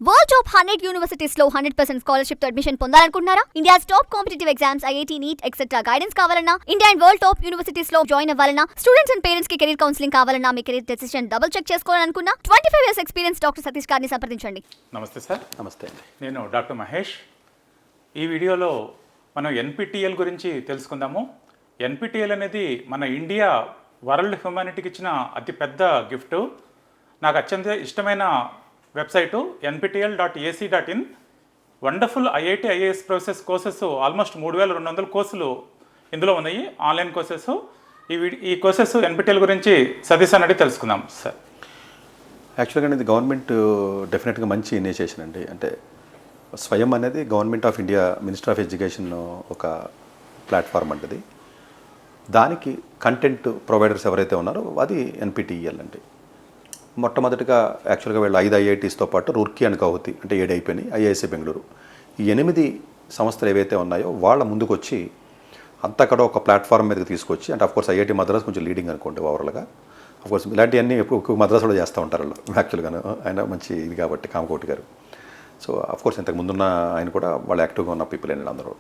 World top 100 universities లో 100% scholarship తో admission పొందాలనుకుంటున్నారా? India's top competitive exams, IIT, NEET etcetera guidance కావాలన్నా, India and world top universities లో join అవ్వాలన్నా, students and parents కి career counselling కావాలన్నా, మీ కెరీర్ డెసిషన్ డబుల్ చెక్ చేసుకోవాలనుకున్నా 25 ఇయర్స్ ఎక్స్పీరియన్స్ డాక్టర్ సతీష్ గారిని సంప్రదించండి. నమస్తే సార్. నమస్తే అండి. నేను డాక్టర్ మహేష్. ఈ వీడియోలో మనం ఎన్పిటిఎల్ గురించి తెలుసుకుందాము. ఎన్పిటిఎల్ అనేది మన ఇండియా వరల్డ్ హ్యూమానిటీకి ఇచ్చిన అతిపెద్ద గిఫ్ట్. నాకు అత్యంత ఇష్టమైన website nptl.ac.in. Wonderful IIT IAS professors courses almost 3200 కోర్సులు ఇందులో ఉన్నాయి, ఆన్లైన్ కోర్సెస్. ఈ కోర్సెస్ ఎన్పిటిఎల్ గురించి సతీష్ అన్నది తెలుసుకుందాం సార్. యాక్చువల్గా ఇది గవర్నమెంట్ డెఫినెట్గా మంచి ఇనిషియేషన్ అండి. అంటే స్వయం అనేది government of India minister of education ఒక ప్లాట్ఫామ్ అంటది. దానికి కంటెంట్ ప్రొవైడర్స్ ఎవరైతే ఉన్నారో అది ఎన్పిటిఎల్ అండి. మొట్టమొదటిగా యాక్చువల్గా వీళ్ళు 5 ఐఐటీస్తో పాటు రూర్కీ అండ్ గౌహతి అంటే 7 అయిపోయినాయి, ఐఐఎస్సి బెంగళూరు, ఈ 8 సంస్థలు ఏవైతే ఉన్నాయో వాళ్ళ ముందుకు వచ్చి అంతక్కడ ఒక ప్లాట్ఫామ్ మీదకి తీసుకొచ్చి, అంటే అఫ్కోర్స్ ఐఐటి మద్రాస్ కొంచెం లీడింగ్ అనుకోండి ఓవరాల్గా. అఫ్కోర్స్ ఇలాంటివన్నీ ఎక్కువ మద్రాసులో చేస్తూ ఉంటారు వాళ్ళు యాక్చువల్గాను. ఆయన మంచి ఇది కాబట్టి కామకోటి గారు. సో అఫ్కోర్స్ ఇంతకు ముందున్న ఆయన కూడా వాళ్ళు యాక్టివ్గా ఉన్న పీపుల్ అండి అందరూ.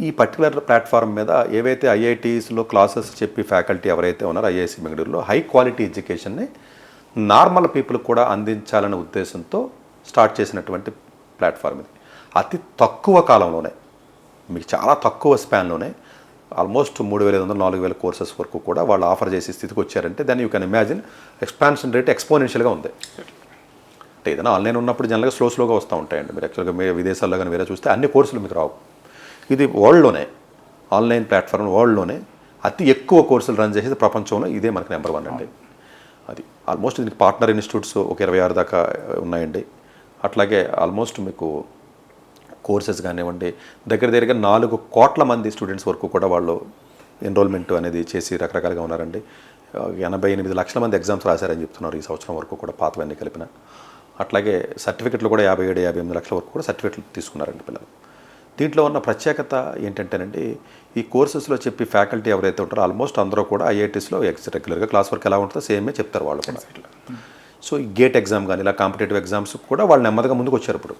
ఈ పర్టికులర్ ప్లాట్ఫామ్ మీద ఏవైతే ఐఐటీస్లో క్లాసెస్ చెప్పి ఫ్యాకల్టీ ఎవరైతే ఉన్నారో ఐఐఎస్సి బెంగళూరులో హై క్వాలిటీ ఎడ్యుకేషన్ని నార్మల్ పీపుల్ కూడా అందించాలనే ఉద్దేశంతో స్టార్ట్ చేసినటువంటి ప్లాట్ఫామ్ ఇది. అతి తక్కువ కాలంలోనే, మీకు చాలా తక్కువ స్పాన్లోనే ఆల్మోస్ట్ 3500-4000 కోర్సెస్ వరకు కూడా వాళ్ళు ఆఫర్ చేసే స్థితికి వచ్చారంటే దాన్ని you can imagine expansion rate ఎక్స్పోనెన్షియల్గా ఉంది. అంటే ఏదైనా ఆన్లైన్ ఉన్నప్పుడు జనరల్గా స్లోగా వస్తూ ఉంటాయండి. మీరు యాక్చువల్గా మీ విదేశాల్లో కానీ వేరే చూస్తే అన్ని కోర్సులు మీకు రావు. ఇది వరల్డ్లోనే ఆన్లైన్ ప్లాట్ఫామ్ వరల్డ్లోనే అతి ఎక్కువ కోర్సులు రన్ చేసేది ప్రపంచంలో ఇదే మనకి నెంబర్ 1 అండి. అది ఆల్మోస్ట్ దీనికి పార్ట్నర్ ఇన్స్టిట్యూట్స్ ఒక 26 దాకా ఉన్నాయండి. అట్లాగే ఆల్మోస్ట్ మీకు కోర్సెస్ కానివ్వండి దగ్గరగా 4 కోట్ల మంది స్టూడెంట్స్ వరకు కూడా వాళ్ళు ఎన్రోల్మెంట్ అనేది చేసి రకరకాలుగా ఉన్నారండి. 88 లక్షల మంది ఎగ్జామ్స్ రాశారని చెప్తున్నారు ఈ సంవత్సరం వరకు కూడా, పాతవన్నీ కలిపిన. అట్లాగే సర్టిఫికెట్లు కూడా 57-58 లక్షల వరకు కూడా సర్టిఫికెట్లు తీసుకున్నారండి పిల్లలు. దీంట్లో ఉన్న ప్రత్యేకత ఏంటంటేనండి, ఈ కోర్సెస్లో చెప్పి ఫ్యాకల్టీ ఎవరైతే ఉంటారో ఆల్మోస్ట్ అందరూ కూడా ఐఐటీస్లో రెగ్యులర్గా క్లాస్ వర్క్ ఎలా ఉంటుందో సేమే చెప్తారు వాళ్ళు కూడా. సో ఈ గేట్ ఎగ్జామ్ కానీ ఇలా కాంపిటేటివ్ ఎగ్జామ్స్ కూడా వాళ్ళు నెమ్మదిగా ముందుకు వచ్చారు. ఇప్పుడు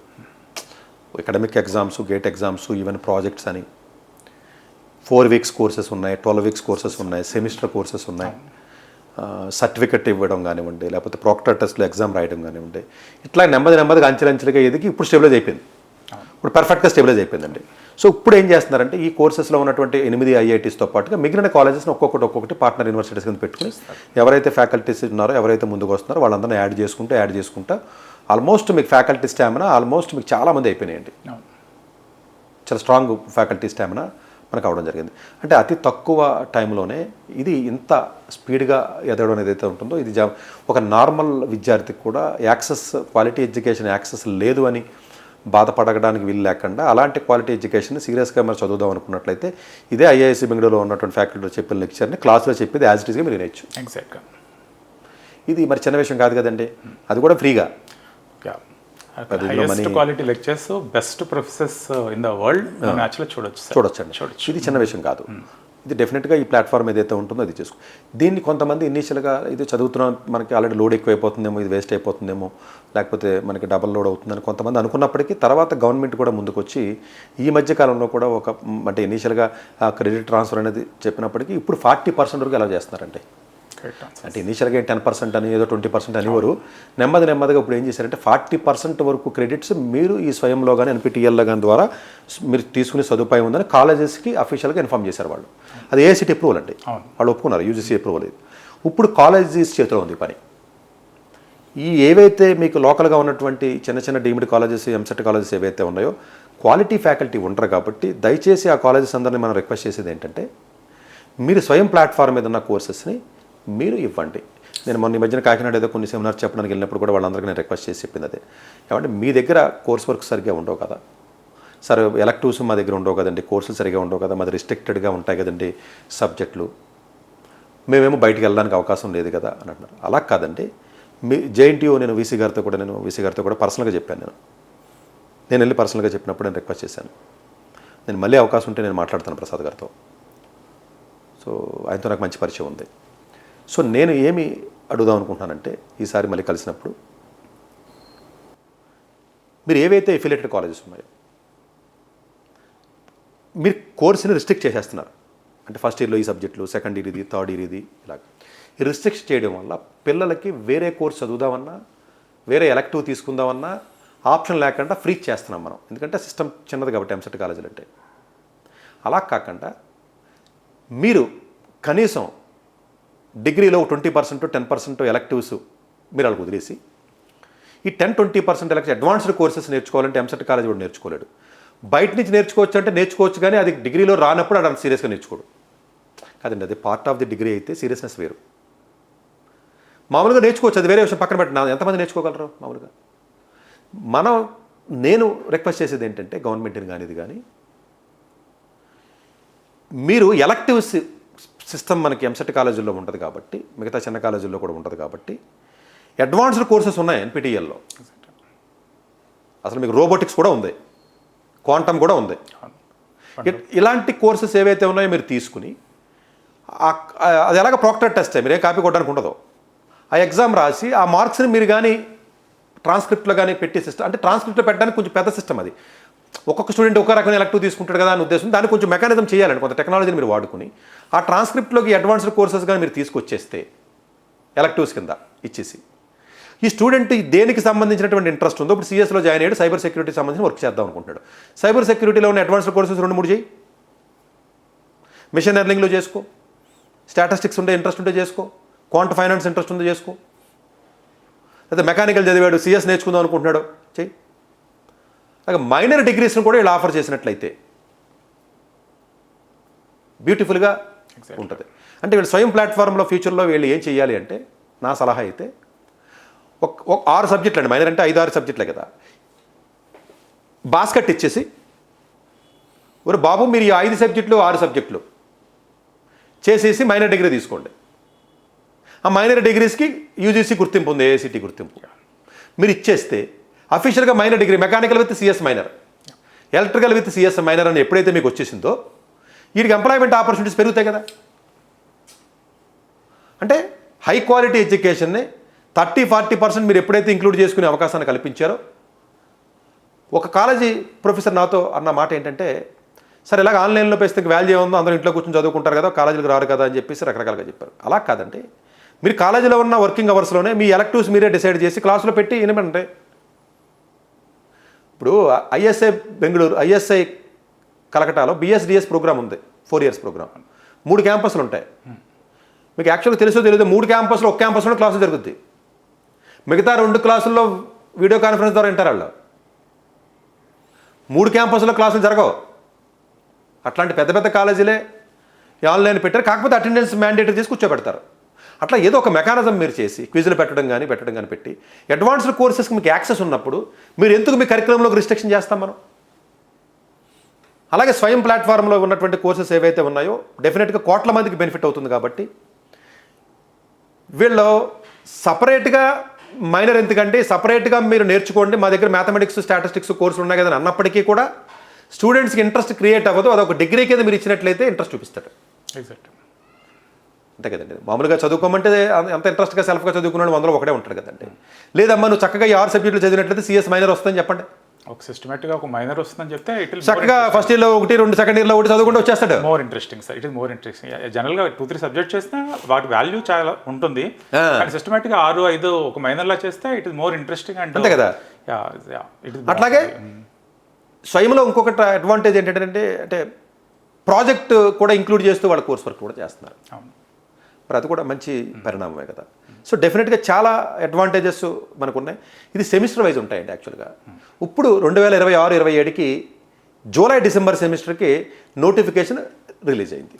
academic exams, gate exams, even projects అని 4 వీక్స్ కోర్సెస్ ఉన్నాయి, 12 వీక్స్ కోర్సెస్ ఉన్నాయి, సెమిస్టర్ కోర్సెస్ ఉన్నాయి. సర్టిఫికెట్ ఇవ్వడం కానివ్వండి, లేకపోతే ప్రాక్టర్ టెస్ట్లో ఎగ్జామ్ రాయడం కానివ్వండి, ఇట్లా నెమ్మదిగా అంచెలంచెలుగా ఎదిగి ఇప్పుడు స్టెబిలైజ్ అయిపోయింది. ఇప్పుడు పర్ఫెక్ట్గా స్టెబిలైజ్ అయిపోయిందండి. సో ఇప్పుడు ఏం చేస్తున్నారంటే ఈ కోర్సెస్లో ఉన్నటువంటి 8 ఐఐటీస్తో పాటుగా మిగిలిన కాలేజెస్ని ఒక్కొక్కటి పార్ట్నర్ యూనివర్సిటీస్ కింద పెట్టుకుని ఎవరైతే ఫ్యాకల్టీస్ ఉన్నారో ఎవరైతే ముందుకు వస్తున్నారో వాళ్ళందరినీ యాడ్ చేసుకుంటా ఆల్మోస్ట్ మీకు ఫ్యాకల్టీ స్టామినా ఆల్మోస్ట్ మీకు చాలామంది అయిపోయినాయండి. చాలా స్ట్రాంగ్ ఫ్యాకల్టీ స్టామినా మనకు అవడం జరిగింది. అంటే అతి తక్కువ టైంలోనే ఇది ఇంత స్పీడ్గా ఎదగడం అనేది అయితే ఉంటుందో ఇది ఒక నార్మల్ విద్యార్థికి కూడా క్వాలిటీ ఎడ్యుకేషన్ యాక్సెస్ లేదు అని బాధపడడానికి వీలు లేకుండా అలాంటి క్వాలిటీ ఎడ్యుకేషన్ సీరియస్గా మరి చదువుదాం అనుకున్నట్లయితే ఇదే ఐఐఎస్సి బెంగళూరులో ఉన్నటువంటి ఫ్యాకల్టీలో చెప్పిన లెక్చర్ని క్లాస్లో చెప్పేది యాజ్ ఇట్ ఈస్గా మీరు వినేయచ్చు. ఎగ్జాక్ట్గా ఇది మరి చిన్న విషయం కాదు కదండి, అది కూడా ఫ్రీగా. Quality lectures, best professors in the world చూడొచ్చు. ఇది చిన్న విషయం కాదు. ఇది డెఫినెట్గా ఈ ప్లాట్ఫామ్ ఏదైతే ఉంటుందో అది చేసుకో. దీన్ని కొంతమంది ఇనీషియల్గా ఇది చదువుతున్నాం మనకి ఆల్రెడీ లోడ్ ఎక్కువైపోతుందేమో, ఇది వేస్ట్ అయిపోతుందేమో, లేకపోతే మనకి డబల్ లోడ్ అవుతుందని కొంతమంది అనుకున్నప్పటికీ తర్వాత గవర్నమెంట్ కూడా ముందుకు వచ్చి ఈ మధ్య కాలంలో కూడా అంటే ఇనీషియల్గా క్రెడిట్ ట్రాన్స్ఫర్ అనేది చెప్పినప్పటికీ ఇప్పుడు 40% వరకు ఎలా చేస్తున్నారంటే, అంటే ఇనీషియల్గా 10% అని ఏదో 20% అనేవారు. నెమ్మదిగా ఇప్పుడు ఏం చేశారంటే 40% వరకు క్రెడిట్స్ మీరు ఈ స్వయంలో కానీ ఎన్పిటిఎల్లో కానీ ద్వారా మీరు తీసుకునే సదుపాయం ఉందని కాలేజెస్కి అఫీషియల్గా ఇన్ఫామ్ చేశారు వాళ్ళు. అది ఏఐసిటి అప్రూవల్ అండి, వాళ్ళు ఒప్పుకున్నారు, యూజీసీ అప్రూవల్. ఇప్పుడు కాలేజెస్ చేతిలో ఉంది పని. ఈ ఏవైతే మీకు లోకల్గా ఉన్నటువంటి చిన్న డీమ్డ్ కాలేజెస్, ఎంసెట్ కాలేజెస్ ఏవైతే ఉన్నాయో క్వాలిటీ ఫ్యాకల్టీ ఉండరు కాబట్టి దయచేసి ఆ కాలేజెస్ అందరినీ మనం రిక్వెస్ట్ చేసేది ఏంటంటే మీరు స్వయం ప్లాట్ఫామ్ మీద ఉన్న కోర్సెస్ని మీరు ఇవ్వండి. నేను మొన్న ఈ మధ్యన కాకినాడ ఏదో కొన్ని సెమినార్ చెప్పడానికి వెళ్ళినప్పుడు కూడా వాళ్ళందరికీ నేను రిక్వెస్ట్ చేసి చెప్పింది అదే. ఏమంటే మీ దగ్గర కోర్స్ వర్క్ సరిగ్గా ఉండవు కదా సార్, ఎలక్టివ్స్ మా దగ్గర ఉండవు కదండి, కోర్సులు సరిగ్గా ఉండవు కదా, మాది రిస్ట్రిక్టెడ్గా ఉంటాయి కదండి సబ్జెక్టులు, మేమేమో బయటికి వెళ్ళడానికి అవకాశం లేదు కదా అని అంటున్నారు. అలా కాదండి, మీ జేఎన్టీయూ నేను వీసీ గారితో కూడా పర్సనల్గా చెప్పాను. నేను వెళ్ళి పర్సనల్గా చెప్పినప్పుడు నేను రిక్వెస్ట్ చేశాను, నేను మళ్ళీ అవకాశం ఉంటే నేను మాట్లాడతాను ప్రసాద్ గారితో. సో ఆయనతో నాకు మంచి పరిచయం ఉంది. సో నేను ఏమి అడుగుదాం అనుకుంటున్నానంటే ఈసారి మళ్ళీ కలిసినప్పుడు మీరు ఏవైతే ఎఫిలియేటెడ్ కాలేజెస్ ఉన్నాయో మీరు కోర్సుని రిస్ట్రిక్ట్ చేసేస్తున్నారు. అంటే ఫస్ట్ ఇయర్లో ఈ సబ్జెక్టులు, సెకండ్ ఇయర్ ఇది, థర్డ్ ఇయర్ ఇది, ఇలాగ ఈ రిస్ట్రిక్ట్ చేయడం వల్ల పిల్లలకి వేరే కోర్స్ చదువుదామన్నా, వేరే ఎలక్టివ్ తీసుకుందామన్నా ఆప్షన్ లేకుండా ఫ్రీ చేస్తున్నాం మనం. ఎందుకంటే సిస్టమ్ చిన్నది కాబట్టి ఎంసెట్ కాలేజీలు అంటే. అలా కాకుండా మీరు కనీసం డిగ్రీలో 20% 10% ఎలక్టివ్స్ మీరు వాళ్ళకి వదిలేసి ఈ 10-20% ఎలక్టివ్ అడ్వాన్స్డ్ కోర్సెస్ నేర్చుకోవాలంటే ఎంసెట్ కాలేజ్ కూడా నేర్చుకోలేడు. బయట నుంచి నేర్చుకోవచ్చు అంటే నేర్చుకోవచ్చు, కానీ అది డిగ్రీలో రానప్పుడు అది అంత సీరియస్గా నేర్చుకోడు కాదండి. అది పార్ట్ ఆఫ్ ది డిగ్రీ అయితే సీరియస్నెస్ వేరు. మామూలుగా నేర్చుకోవచ్చు, అది వేరే విషయం, పక్కన పెట్టిన ఎంతమంది నేర్చుకోగలరు మామూలుగా. నేను రిక్వెస్ట్ చేసేది ఏంటంటే గవర్నమెంట్ని కానీ ఇది కానీ, మీరు ఎలక్టివ్ సిస్టమ్ మనకి ఎంసెట్ కాలేజీల్లో ఉంటుంది కాబట్టి, మిగతా చిన్న కాలేజీల్లో కూడా ఉంటుంది కాబట్టి, అడ్వాన్స్డ్ కోర్సెస్ ఉన్నాయి ఎన్పిటిఎల్లో. అసలు మీకు రోబోటిక్స్ కూడా ఉంది, క్వాంటమ్ కూడా ఉంది. ఇలాంటి కోర్సెస్ ఏవైతే ఉన్నాయో మీరు తీసుకుని అది ఎలాగ ప్రాక్టర్ టెస్ట్, మీరేం కాపీ కొట్టడానికి ఉండదు. ఆ ఎగ్జామ్ రాసి ఆ మార్క్స్ని మీరు కానీ ట్రాన్స్క్రిప్ట్లో కానీ పెట్టి సిస్టమ్, అంటే ట్రాన్స్క్రిప్ట్లో పెట్టడానికి కొంచెం పెద్ద సిస్టమ్ అది. ఒక్కొక్క స్టూడెంట్ ఒక రకమైన ఎలక్టివ్ తీసుకుంటాడు కదా అని ఉద్దేశం. దాన్ని కొంచెం మెకానిజం చేయాలండి, కొంత టెక్నాలజీని మీరు వాడుకుని ఆ ట్రాన్స్క్రిప్ట్లోకి అడ్వాన్స్డ్ కోర్సెస్ కానీ మీరు తీసుకొచ్చేస్తే ఎలక్టివ్స్ కింద ఇచ్చేసి, ఈ స్టూడెంట్ దేనికి సంబంధించినటువంటి ఇంట్రెస్ట్ ఉందో, ఇప్పుడు సిఎస్లో జాయిన్ అయ్యాడు, సైబర్ సెక్యూరిటీ సంబంధించిన వర్క్ చేద్దాం అనుకుంటున్నాడు. సైబర్ సెక్యూరిటీలో ఉన్న అడ్వాన్స్డ్ కోర్సెస్ 2-3 చేయి, మిషన్ లెర్నింగ్లో చేసుకో, స్టాటిస్టిక్స్ ఉంటే ఇంట్రెస్ట్ ఉంటే చేసుకో, క్వాంట్ ఫైనాన్స్ ఇంట్రెస్ట్ ఉంటే చేసుకో, లేదా మెకానికల్ చదివాడు సిఎస్ నేర్చుకుందాం అనుకుంటున్నాడు చెయ్యి. అలాగే మైనర్ డిగ్రీస్ని కూడా వీళ్ళు ఆఫర్ చేసినట్లయితే బ్యూటిఫుల్గా ఉంటుంది. అంటే వీళ్ళు స్వయం ప్లాట్ఫామ్లో ఫ్యూచర్లో వీళ్ళు ఏం చేయాలి అంటే, నా సలహా అయితే ఒక 6 సబ్జెక్టులు అండి, మైనర్ అంటే 5-6 సబ్జెక్టులే కదా, బాస్కెట్ ఇచ్చేసి, ఒరే బాబు మీరు ఈ 5 సబ్జెక్టులు 6 సబ్జెక్టులు చేసేసి మైనర్ డిగ్రీ తీసుకోండి. ఆ మైనర్ డిగ్రీస్కి యూజీసీ గుర్తింపు ఉంది, ఏఐసిటీ గుర్తింపు. మీరు ఇచ్చేస్తే అఫీషియల్గా minor degree, mechanical with CS minor, electrical with CS minor అని ఎప్పుడైతే మీకు వచ్చేసిందో వీటికి ఎంప్లాయ్మెంట్ ఆపర్చునిటీస్ పెరుగుతాయి కదా. అంటే హై క్వాలిటీ ఎడ్యుకేషన్ని 30-40% మీరు ఎప్పుడైతే ఇంక్లూడ్ చేసుకునే అవకాశాన్ని కల్పించారో. ఒక కాలేజీ ప్రొఫెసర్ నాతో అన్న మాట ఏంటంటే, సరే ఇలాగ ఆన్లైన్లో పేస్తే వాల్యూ ఏముందో, అందరూ ఇంట్లో కూర్చొని చదువుకుంటారు కదా, కాలేజీలకు రారు కదా అని చెప్పేసి రకరకాలుగా చెప్పారు. అలా కాదండి, మీరు కాలేజీలో ఉన్న వర్కింగ్ అవర్స్లోనే మీ ఎలక్టివ్స్ మీరే డిసైడ్ చేసి క్లాసులో పెట్టి వినమంటే. ఇప్పుడు ఐఎస్ఐ బెంగళూరు, ఐఎస్ఐ కలకటాలో బిఎస్డిఎస్ ప్రోగ్రామ్ ఉంది, 4 years ప్రోగ్రామ్, 3 క్యాంపస్లు ఉంటాయి. మీకు యాక్చువల్గా తెలుసో తెలియదు, 3 క్యాంపస్లో 1 క్యాంపస్లో క్లాసులు జరుగుద్ది, మిగతా 2 క్లాసుల్లో వీడియో కాన్ఫరెన్స్ ద్వారా వింటారు వాళ్ళు. 3 క్యాంపస్లో క్లాసులు జరగవు. అట్లాంటి పెద్ద పెద్ద కాలేజీలే ఆన్లైన్ పెట్టారు, కాకపోతే అటెండెన్స్ మ్యాండేటరీ చేసి కూర్చోబెడతారు. అట్లా ఏదో ఒక మెకానిజం మీరు చేసి క్విజులు పెట్టడం కానీ పెట్టి అడ్వాన్స్డ్ కోర్సెస్కి మీకు యాక్సెస్ ఉన్నప్పుడు మీరు ఎందుకు మీ కరికులంలోకి రిస్ట్రిక్షన్ చేస్తాం మనం. అలాగే స్వయం ప్లాట్ఫామ్లో ఉన్నటువంటి కోర్సెస్ ఏవైతే ఉన్నాయో డెఫినెట్గా కోట్ల మందికి బెనిఫిట్ అవుతుంది. కాబట్టి వీళ్ళు సపరేట్గా మైనర్ ఎందుకంటే సపరేట్గా మీరు నేర్చుకోండి, మా దగ్గర మ్యాథమెటిక్స్ స్టాటిస్టిక్స్ కోర్సులు ఉన్నాయి కదా అన్నప్పటికీ కూడా స్టూడెంట్స్కి ఇంట్రెస్ట్ క్రియేట్ అవ్వదు. అదొక డిగ్రీ కింద మీరు ఇచ్చినట్లయితే ఇంట్రెస్ట్ చూపిస్తాడు. ఎగ్జాక్ట్ అంతే కదండి. మామూలుగా చదువుకోమంటే అంత ఇంట్రెస్ట్గా సెల్ఫ్గా చదువుకున్నాడు 100లో ఒకటే ఉంటాడు కదండి. లేదమ్మా నువ్వు చక్కగా 6 సబ్జెక్టులు చదివినట్లయితే సిఎస్ మైనర్ వస్తుందని చెప్పండి, ఒక సిస్టమేటిక్గా ఒక మైనర్ వస్తుందని చెప్తే చక్కగా ఫస్ట్ ఇయర్లో 1-2, సెకండ్ ఇయర్లో 1 చదువుకుంటూ వచ్చేస్తాడు. More interesting sir, it is more interesting. జనరల్గా 2-3 సబ్జెక్ట్ చేసినా వాటి వాల్యూ చాలా ఉంటుంది, కానీ సిస్టమేటిక్గా 6-5 ఒక మైనర్లా చేస్తే ఇట్ ఇస్ మోర్ ఇంట్రెస్టింగ్. అంతే కదా. అట్లాగే స్వయంలో ఇంకొకటి అడ్వాంటేజ్ ఏంటంటే అంటే ప్రాజెక్ట్ కూడా ఇంక్లూడ్ చేస్తూ వాళ్ళ కోర్స్ వర్క్ కూడా చేస్తున్నారు. మరి అది కూడా మంచి పరిణామమే కదా. సో డెఫినెట్గా చాలా అడ్వాంటేజెస్ మనకు ఉన్నాయి. ఇది సెమిస్టర్ వైజ్ ఉంటాయండి యాక్చువల్గా. ఇప్పుడు 2026-27కి జూలై-డిసెంబర్ సెమిస్టర్కి నోటిఫికేషన్ రిలీజ్ అయింది.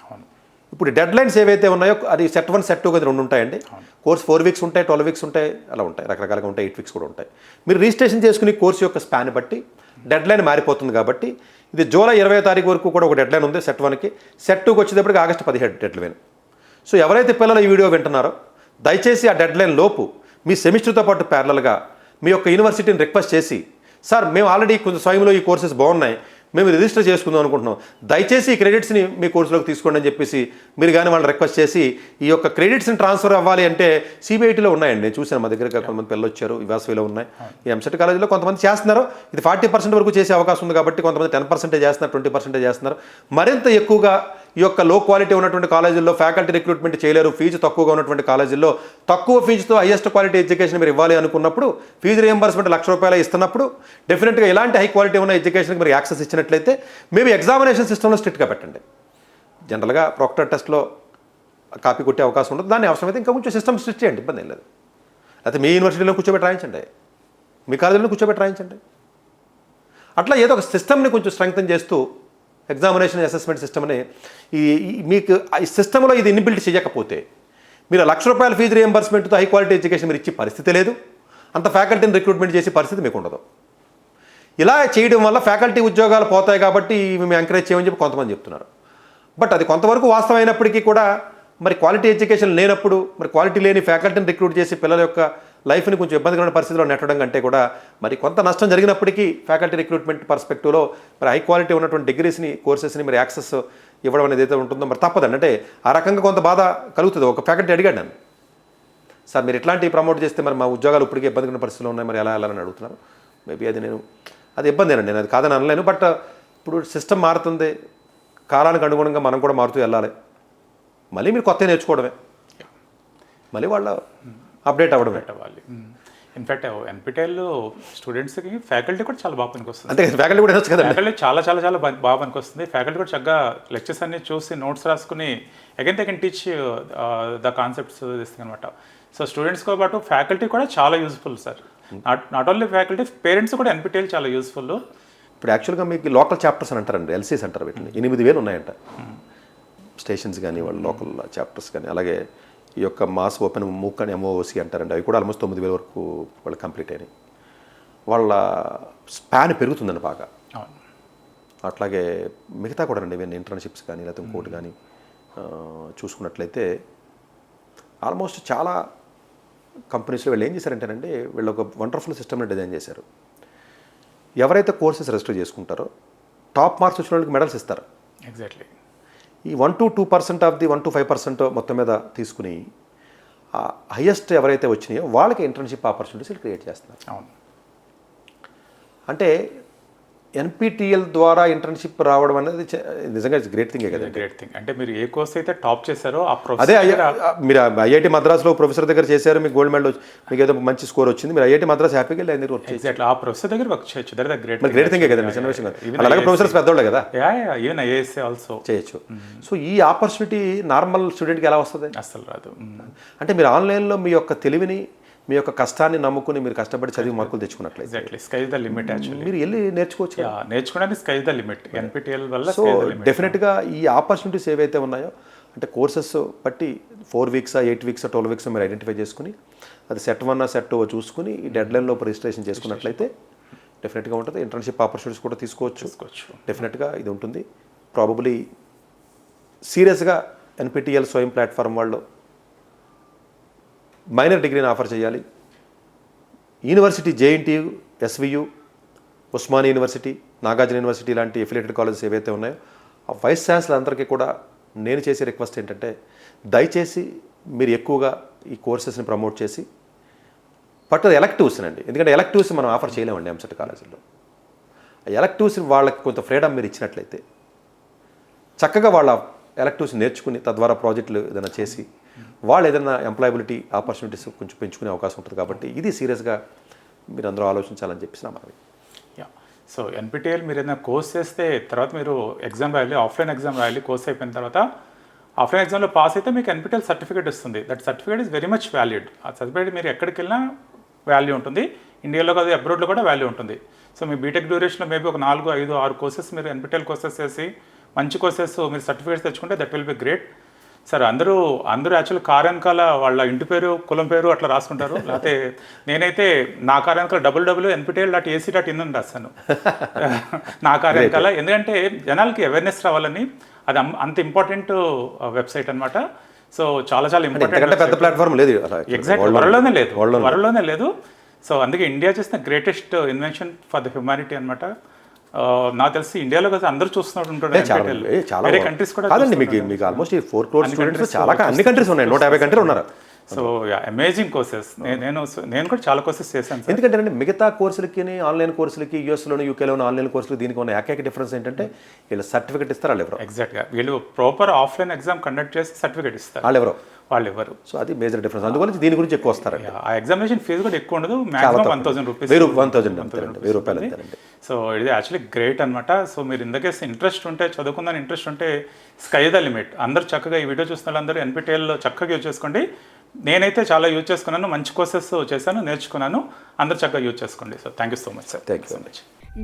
ఇప్పుడు డెడ్ లైన్స్ ఏవైతే ఉన్నాయో అది సెట్ 1 సెట్ 2 కదా 2 ఉంటాయండి. కోర్స్ 4 weeks ఉంటాయి, 12 weeks ఉంటాయి, అలా ఉంటాయి, రకరకాలుగా ఉంటాయి, 8 weeks కూడా ఉంటాయి. మీరు రిజిస్ట్రేషన్ చేసుకుని కోర్సు యొక్క స్పాన్ బట్టి డెడ్ లైన్ మారిపోతుంది. కాబట్టి ఇది జూలై 20వ తారీఖు వరకు కూడా ఒక డెడ్ లైన్ ఉంది సెట్ 1కి. సెట్ 2కి వచ్చేటప్పటికి ఆగస్టు 17 డెడ్ లైన్. సో ఎవరైతే పిల్లలు ఈ వీడియో వింటున్నారో దయచేసి ఆ డెడ్ లైన్ లోపు మీ సెమిస్టర్తో పాటు ప్యారలల్గా మీ యొక్క యూనివర్సిటీని రిక్వెస్ట్ చేసి, సార్ మేము ఆల్రెడీ కొంచెం స్వయంలో ఈ కోర్సెస్ బాగున్నాయి, మేము రిజిస్టర్ చేసుకుందాం అనుకుంటున్నాం, దయచేసి ఈ క్రెడిట్స్ని మీ కోర్సులోకి తీసుకోండి అని చెప్పేసి మీరు కానీ వాళ్ళని రిక్వెస్ట్ చేసి ఈ యొక్క క్రెడిట్స్ని ట్రాన్స్ఫర్ అవ్వాలి అంటే సిబిఐటీలో ఉన్నాయండి. నేను చూశాను, మా దగ్గర కొంతమంది పిల్లలు వచ్చారు, యువాసవిలో ఉన్నాయి, ఈ ఎంసెట్ కాలేజీలో కొంతమంది చేస్తున్నారు. ఇది 40% వరకు చేసే అవకాశం ఉంది కాబట్టి కొంతమంది 10% చేస్తున్నారు, 20% చేస్తున్నారు. మరింత ఎక్కువగా ఈ యొక్క లో క్వాలిటీ ఉన్నటువంటి కాలేజీల్లో ఫ్యాకల్టీ రిక్రూట్మెంట్ చేయలేరు, ఫీజు తక్కువగా ఉన్నటువంటి కాలేజీల్లో తక్కువ ఫీజుతో హైయెస్ట్ క్వాలిటీ ఎడ్యుకేషన్ మీరు ఇవ్వాలి అనుకున్నప్పుడు, ఫీజు రియంబర్స్మెంట్ ₹1,00,000 ఇస్తున్నప్పుడు డెఫినెట్గా ఇలాంటి హై క్వాలిటీ ఉన్న ఎడ్యుకేషన్కి మీరు యాక్సెస్ ఇచ్చినట్లయితే మేబీ ఎగ్జామినేషన్ సిస్టంలో స్ట్రిక్ట్గా పెట్టండి. జనరల్గా ప్రాక్టర్ టెస్ట్లో కాపీ కొట్టే అవకాశం ఉంటుంది, దాన్ని అవసరమైతే ఇంకా కొంచెం సిస్టమ్ స్ట్రిక్ట్ చేయండి, ఇబ్బంది ఏం లేదు. అయితే మీ యూనివర్సిటీలో కూర్చోబెట్టి రాయించండి, మీ కాలేజీలో కూర్చోబెట్టి రాయించండి. అట్లా ఏదో ఒక సిస్టమ్ని కొంచెం స్ట్రెంగ్తన్ చేస్తూ ఎగ్జామినేషన్ అసెస్మెంట్ సిస్టమ్ని మీకు ఈ సిస్టంలో ఇది ఇన్బిల్ట్ చేయకపోతే మీరు ₹1,00,000 ఫీజు రియంబర్స్మెంట్తో హై క్వాలిటీ ఎడ్యుకేషన్ మీరు ఇచ్చే పరిస్థితి లేదు, అంత ఫ్యాకల్టీని రిక్రూట్మెంట్ చేసే పరిస్థితి మీకు ఉండదు. ఇలా చేయడం వల్ల ఫ్యాకల్టీ ఉద్యోగాలు పోతాయి కాబట్టి మేము ఎంకరేజ్ చేయమని చెప్పి కొంతమంది చెప్తున్నారు. బట్ అది కొంతవరకు వాస్తవమైనప్పటికీ కూడా మరి క్వాలిటీ ఎడ్యుకేషన్ లేనప్పుడు మరి క్వాలిటీ లేని ఫ్యాకల్టీని రిక్రూట్ చేసి పిల్లల యొక్క లైఫ్ని కొంచెం ఇబ్బందికరమైన పరిస్థితిలో నెట్టడం కంటే కూడా మరి కొంత నష్టం జరిగినప్పటికీ ఫ్యాకల్టీ రిక్రూట్మెంట్ పర్స్పెక్టివ్లో మరి హై క్వాలిటీ ఉన్నటువంటి డిగ్రీస్ని కోర్సెస్ని మరి యాక్సెస్ ఇవ్వడం అనేది ఏదైతే ఉంటుందో మరి తప్పదండి. అంటే ఆ రకంగా కొంత బాధ కలుగుతుంది. ఒక ఫ్యాకల్టీ అడిగాడు నన్ను, సార్ మీరు ఇట్లాంటివి ప్రమోట్ చేస్తే మరి మా ఉద్యోగాలు ఇప్పటికీ ఇబ్బందికరమైన పరిస్థితుల్లో ఉన్నాయి, మరి ఎలా వెళ్ళాలని అడుగుతున్నారు. మేబీ అది ఇబ్బందేనండి, నేను అది కాదని అనలేను. బట్ ఇప్పుడు సిస్టమ్ మారుతుంది, కాలానికి అనుగుణంగా మనం కూడా మారుతూ వెళ్ళాలి. మళ్ళీ మీరు కొత్త నేర్చుకోవడమే, మళ్ళీ వాళ్ళ అప్డేట్ అవ్వడమే. ఇన్ఫాక్ట్ ఎన్పిటిఎల్ స్టూడెంట్స్కి ఫ్యాకల్టీ కూడా చాలా బాగా పనికొస్తుంది. అంతే ఫ్యాకల్టీ కూడా కదా, ఫ్యాకల్టీ చాలా చాలా చాలా బాగా పనికొస్తుంది. ఫ్యాకల్టీ కూడా చక్కగా లెక్చర్స్ అన్ని చూసి నోట్స్ రాసుకుని again they can teach the concepts this అనమాట. సో స్టూడెంట్స్తో పాటు ఫ్యాకల్టీ కూడా చాలా useful sir. Not only faculty, parents కూడా ఎన్పిటిఎల్ చాలా యూస్ఫుల్. ఇప్పుడు యాక్చువల్గా మీకు లోకల్ చాప్టర్స్ అని అంటారండి, ఎల్సీస్ అంటారు వీటిని. 8,000 ఉన్నాయంట స్టేషన్స్ కానీ వాళ్ళ లోకల్ చాప్టర్స్ కానీ. అలాగే ఈ యొక్క మాస్ ఓపెన్ మూక్ అని MOOC అంటారండి, అవి కూడా ఆల్మోస్ట్ 9,000 వరకు వాళ్ళు కంప్లీట్ అయినాయి. వాళ్ళ స్పాన్ పెరుగుతుందండి బాగా. అట్లాగే మిగతా కూడా అండి ఇవన్నీ ఇంటర్న్షిప్స్ కానీ లేకపోతే ఇంకోటి కానీ చూసుకున్నట్లయితే ఆల్మోస్ట్ చాలా కంపెనీస్లో వీళ్ళు ఏం చేశారంటేనండి, వీళ్ళు ఒక వండర్ఫుల్ సిస్టమ్ని డిజైన్ చేశారు. ఎవరైతే కోర్సెస్ రిజిస్టర్ చేసుకుంటారో టాప్ మార్క్స్ వచ్చిన వాళ్ళకి మెడల్స్ ఇస్తారు. ఎగ్జాక్ట్లీ. ఈ 1 to 2% ఆఫ్ ది 1 to 5% మొత్తం మీద తీసుకుని హైయెస్ట్ ఎవరైతే వచ్చినాయో వాళ్ళకి ఇంటర్న్షిప్ ఆపర్చునిటీస్ క్రియేట్ చేస్తున్నారు. అవును. అంటే NPTEL ద్వారా ఇంటర్న్షిప్ రావడం అనేది నిజంగా గ్రేట్ థింగే కదా. Great thing. అంటే మీరు ఏ కోర్స్ అయితే టాప్ చేశారో ఆ అదే మీరు IIT మద్రాస్లో ప్రొఫెసర్ దగ్గర చేశారు, మీకు గోల్డ్ మెడల్ మీకు ఏదో మంచి స్కోర్ వచ్చింది, మీరు IIT మద్రాస్ హ్యాపీగా వెళ్ళి వర్క్ చేయొచ్చు. ఎగ్జాక్ట్లీ ఆ ప్రొఫెసర్ దగ్గర వర్క్ చేయొచ్చు. దట్ ద గ్రేట్ థింగే కదండి, చిన్న విషయం కాదు. అలాగే ప్రొఫెసర్స్ పెద్దోళ్ళే కదా, ఈవెన్ IAS ఆల్సో చేయొచ్చు. సో ఈ ఆపర్చునిటీ నార్మల్ స్టూడెంట్కి ఎలా వస్తుంది? అసలు రాదు. అంటే మీరు ఆన్లైన్లో మీ యొక్క తెలివిని మీ యొక్క కష్టాన్ని నమ్ముకుని మీరు కష్టపడి చదివి మార్కులు తెచ్చుకున్నట్లయితే exactly sky the limit. Actually మీరు వెళ్ళి నేర్చుకోవచ్చు, నేర్చుకోవడానికి స్కై ద లిమిట్. NPTEL వల్ల సో డెఫినెట్గా ఈ ఆపర్చునిటీస్ ఏవైతే ఉన్నాయో అంటే కోర్సెస్ బట్టి 4 weeks 8 weeks 12 weeks మీరు ఐడెంటిఫై చేసుకుని అది సెట్ 1 సెట్ 2 చూసుకుని ఈ డెడ్ లైన్లో రిజిస్ట్రేషన్ చేసుకున్నట్లయితే డెఫినెట్గా ఉంటుంది. ఇంటర్న్షిప్ ఆపర్చునిటీస్ కూడా తీసుకోవచ్చు. డెఫినెట్గా ఇది ఉంటుంది. ప్రాబబ్లీ సీరియస్గా NPTEL స్వయం ప్లాట్ఫామ్ వాళ్ళు మైనర్ డిగ్రీని ఆఫర్ చేయాలి. University JNTU, SVU, Osmania university, Nagarjuna university లాంటి ఎఫిలియేటెడ్ కాలేజెస్ ఏవైతే ఉన్నాయో ఆ వైస్ ఛాన్సలర్ అందరికీ కూడా నేను చేసే రిక్వెస్ట్ ఏంటంటే దయచేసి మీరు ఎక్కువగా ఈ కోర్సెస్ని ప్రమోట్ చేసి పట్టు ఎలెక్టివ్స్ అండి, ఎందుకంటే ఎలెక్టివ్స్ మనం ఆఫర్ చేయలేమండి ఎంసెట్ కాలేజీల్లో. ఎలెక్టివ్స్ వాళ్ళకి కొంత ఫ్రీడమ్ మీరు ఇచ్చినట్లయితే చక్కగా వాళ్ళ ఎలెక్టివ్స్ నేర్చుకుని తద్వారా ప్రాజెక్టులు ఏదైనా చేసి వాళ్ళు ఏదైనా ఎంప్లాయబిలిటీ ఆపర్చునిటీస్ కొంచెం పెంచుకునే అవకాశం ఉంటుంది. కాబట్టి ఇది సీరియస్గా మీరు అందరూ ఆలోచించాలని చెప్పేసి నా మనవి. సో NPTEL మీరు ఏదైనా కోర్స్ చేస్తే తర్వాత మీరు ఎగ్జామ్ రాయాలి, ఆఫ్లైన్ ఎగ్జామ్ రాయాలి. కోర్స్ అయిపోయిన తర్వాత ఆఫ్లైన్ ఎగ్జామ్లో పాస్ అయితే మీకు NPTEL సర్టిఫికేట్ వస్తుంది. That certificate is very much valued. ఆ సర్టిఫికేట్ మీరు ఎక్కడికి వెళ్ళినా వాల్యూ ఉంటుంది, ఇండియాలో కాదు అబ్రాడ్లో కూడా వాల్యూ ఉంటుంది. సో మీ బీటెక్ డ్యూరేషన్లో మేబీ ఒక 4, 5, 6 కోర్సెస్ మీరు NPTEL కోర్సెస్ చేసి మంచి కోర్సెస్ మీరు సర్టిఫికేట్స్ తెచ్చుకుంటే that will be great. Sir అందరూ యాక్చువల్లీ కార్ వెనకాల వాళ్ళ ఇంటి పేరు కులం పేరు అట్లా రాసుకుంటారు. లేకపోతే నేనైతే నా కార్ వెనకాల www.nptel.ac.in అని రాస్తాను నా కార్ వెనకాల. ఎందుకంటే జనాలకి అవేర్నెస్ రావాలని, అది అంత ఇంపార్టెంట్ వెబ్సైట్ అనమాట. సో చాలా చాలా ఇంపార్టెంట్. పెద్ద ప్లాట్ఫామ్ లేదు ఎగ్జాక్ట్ వరల్డ్లోనే లేదు. సో అందుకే ఇండియా చేసిన greatest invention for the humanity అనమాట. నాకు తెలిసి ఇండియాలో కదా అందరూ చూస్తున్నట్టు ఉంటారు NPTEL. చాలా వేరే కంట్రీస్ కూడా కాదండి, మీకు ఆల్మోస్ట్ 4 crore స్టూడెంట్స్ చాలా అన్ని కంట్రీస్ ఉన్నాయి, 150 కంట్రీలు ఉన్నారు. So amazing courses. నేను కూడా చాలా కోర్సెస్ చేశాను సార్. ఎందుకంటే మిగతా కోర్సులకి ఆన్లైన్ కోర్సులకి యూఎస్లోను యూకేలోను ఆన్లైన్ కోర్సులు దీనికి ఉన్న ఏకైక డిఫరెన్స్ ఏంటంటే వీళ్ళు సర్టిఫికేట్ ఇస్తారు, వాళ్ళు ఎవరు. ఎగ్జాక్ట్గా వీళ్ళు ప్రాపర్ ఆఫ్లైన్ ఎగ్జామ్ కండక్ట్ చేసి సర్టిఫికేట్ ఇస్తారు, వాళ్ళు ఎవరు. సో అది మేజర్ డిఫరెన్స్, అందువల్ల దీని గురించి ఎక్కువ వస్తారు. ఆ ఎగ్జామినేషన్ ఫీజు కూడా ఎక్కువ ఉండదు, మాక్సిమం 1000 రూపీస్, 1000 రూపాయలు అంతేనండి. సో ఇది యాక్చువల్లీ గ్రేట్ అనమాట. సో మీరు ఇందుకేసి ఇంట్రెస్ట్ ఉంటే, చదువుకుందని ఇంట్రెస్ట్ ఉంటే స్కై ద లిమిట్. అందరూ చక్కగా ఈ వీడియో చూస్తున్న వాళ్ళందరూ NPTEL చక్కగా యూజ్ చేసుకోండి. నేనైతే చాలా యూజ్ చేసుకున్నాను, మంచి కోర్సెస్ చేశాను, నేర్చుకున్నాను. అందరూ చక్కగా యూజ్ చేసుకోండి. So thank you so much sir. Thank you so much.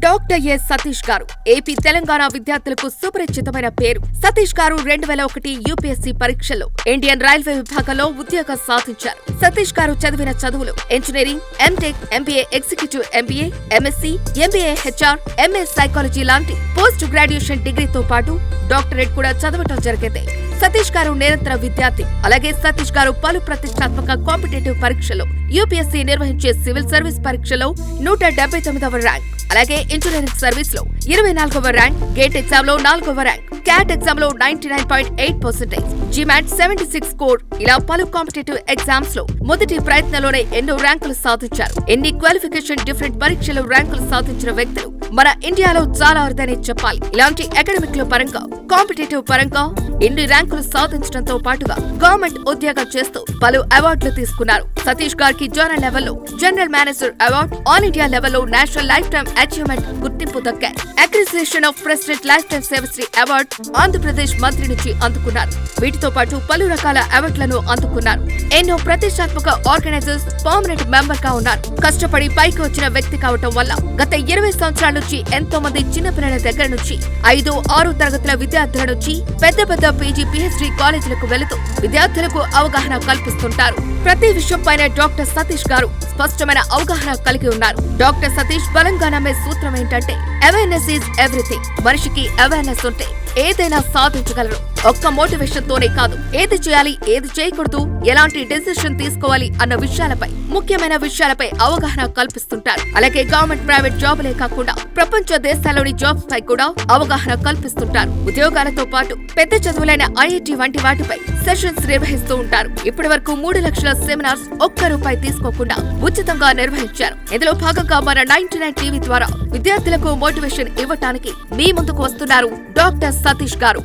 Doctor yes Satish గారు ఏపీ తెలంగాణ విద్యార్థులకు సుపరిచితమైన పేరు. సతీష్ గారు 2001 యూపీఎస్సీ పరీక్షలో ఇండియన్ రైల్వే విభాగంలో ఉద్యోగం సాధించారు. సతీష్ గారు చదివిన చదువులు engineering, MTech, MBA executive MBA, MSc, MBA HR, MA psychology లాంటి పోస్ట్ గ్రాడ్యుయేషన్ డిగ్రీతో పాటు డాక్టరేట్ కూడా చదవటం జరిగింది. సతీష్ గారు నిరంతర విద్యార్థి. అలాగే సతీష్ గారు పలు ప్రతిష్టాత్మక కాంపిటేటివ్ పరీక్షలో యూపీఎస్సీ నిర్వహించే సివిల్ సర్వీస్ పరీక్షలో 179వ ర్యాంక్, అలాగే ఇంజనీరింగ్ సర్వీస్ లో 24వ ర్యాంక్, గేట్ ఎగ్జామ్ లో 4వ ర్యాంక్, క్యాట్ ఎగ్జామ్ లో 99.8%, జిమాట్ 76 స్కోర్, ఇలా పలు కాంపిటేటివ్ ఎగ్జామ్స్ లో మొదటి ప్రయత్నంలోనే ఎన్నో ర్యాంకులు సాధించారు. ఎన్ని క్వాలిఫికేషన్ డిఫరెంట్ పరీక్షలు ర్యాంకులు సాధించిన వ్యక్తులు మన ఇండియాలో చాలా అరుదనే చెప్పాలి. ఇలాంటి అకాడమిక్ లో పరంగా, కాంపిటేటివ్ పరంగా ఇన్ని ర్యాంకులు సాధించడంతో పాటుగా గవర్నమెంట్ ఉద్యోగం చేస్తూ పలు అవార్డులు తీసుకున్నారు. సతీష్ గారికి జోనల్ లెవెల్లో general manager award, all India లెవెల్లో నేషనల్ లైఫ్ టైమ్ అచీవ్మెంట్ గుర్తింపు దక్కాయి. అక్రిసియేషన్ ఆఫ్ ప్రెసిడెంట్ లైఫ్ టైమ్ సేవశ్రీ అవార్డ్ ఆంధ్రప్రదేశ్ మంత్రి నుంచి అందుకున్నారు. వీటితో పాటు పలు రకాల అవార్డులను అందుకున్నారు. ఎన్నో ప్రతిష్టాత్మక ఆర్గనైజర్స్ పర్మనెంట్ మెంబర్ గా ఉన్నారు. కష్టపడి పైకి వచ్చిన వ్యక్తి కావటం వల్ల గత 20 సంవత్సరాల నుంచి ఎంతో మంది చిన్నపిల్లల దగ్గర నుంచి 5, 6 తరగతుల విద్యార్థుల నుంచి పెద్ద పెద్ద పీజీ, పీహెచ్డీ కాలేజీలకు వెళుతూ విద్యార్థులకు అవగాహన కల్పిస్తుంటారు. ప్రతి విషయంపైన డాక్టర్ సతీష్ గారు స్పష్టమైన అవగాహన కలిగి ఉన్నారు. డాక్టర్ సతీష్ బలంగా నమ్మే సూత్రం ఏంటంటే అవేర్నెస్ ఈజ్ ఎవ్రీథింగ్. మనిషికి అవేర్నెస్ ఉంటే ఏదైనా సాధించగలరు. ఒక్క మోటివేషన్ తోనే కాదు, ఏది చేయాలి, ఏది చేయకూడదు, ఎలాంటి డెసిషన్ తీసుకోవాలి అన్న విషయాలపై, ముఖ్యమైన విషయాలపై అవగాహన కల్పిస్తుంటారు. అలాగే గవర్నమెంట్, ప్రైవేట్ జాబులే కాకుండా ప్రపంచ దేశాల్లోని జాబ్స్ పై కూడా అవగాహన కల్పిస్తుంటారు. ఉద్యోగాలతో పాటు పెద్ద చదువులైన ఐఐటి వంటి వాటిపై సెషన్స్ నిర్వహిస్తూ ఉంటారు. ఇప్పటి వరకు 3 లక్షల సెమినార్స్ ₹1 తీసుకోకుండా ఉచితంగా నిర్వహించారు. ఇందులో భాగంగా మన 99 టీవీ ద్వారా విద్యార్థులకు మోటివేషన్ ఇవ్వటానికి మీ ముందుకు వస్తున్నారు డాక్టర్ సతీష్ గారు.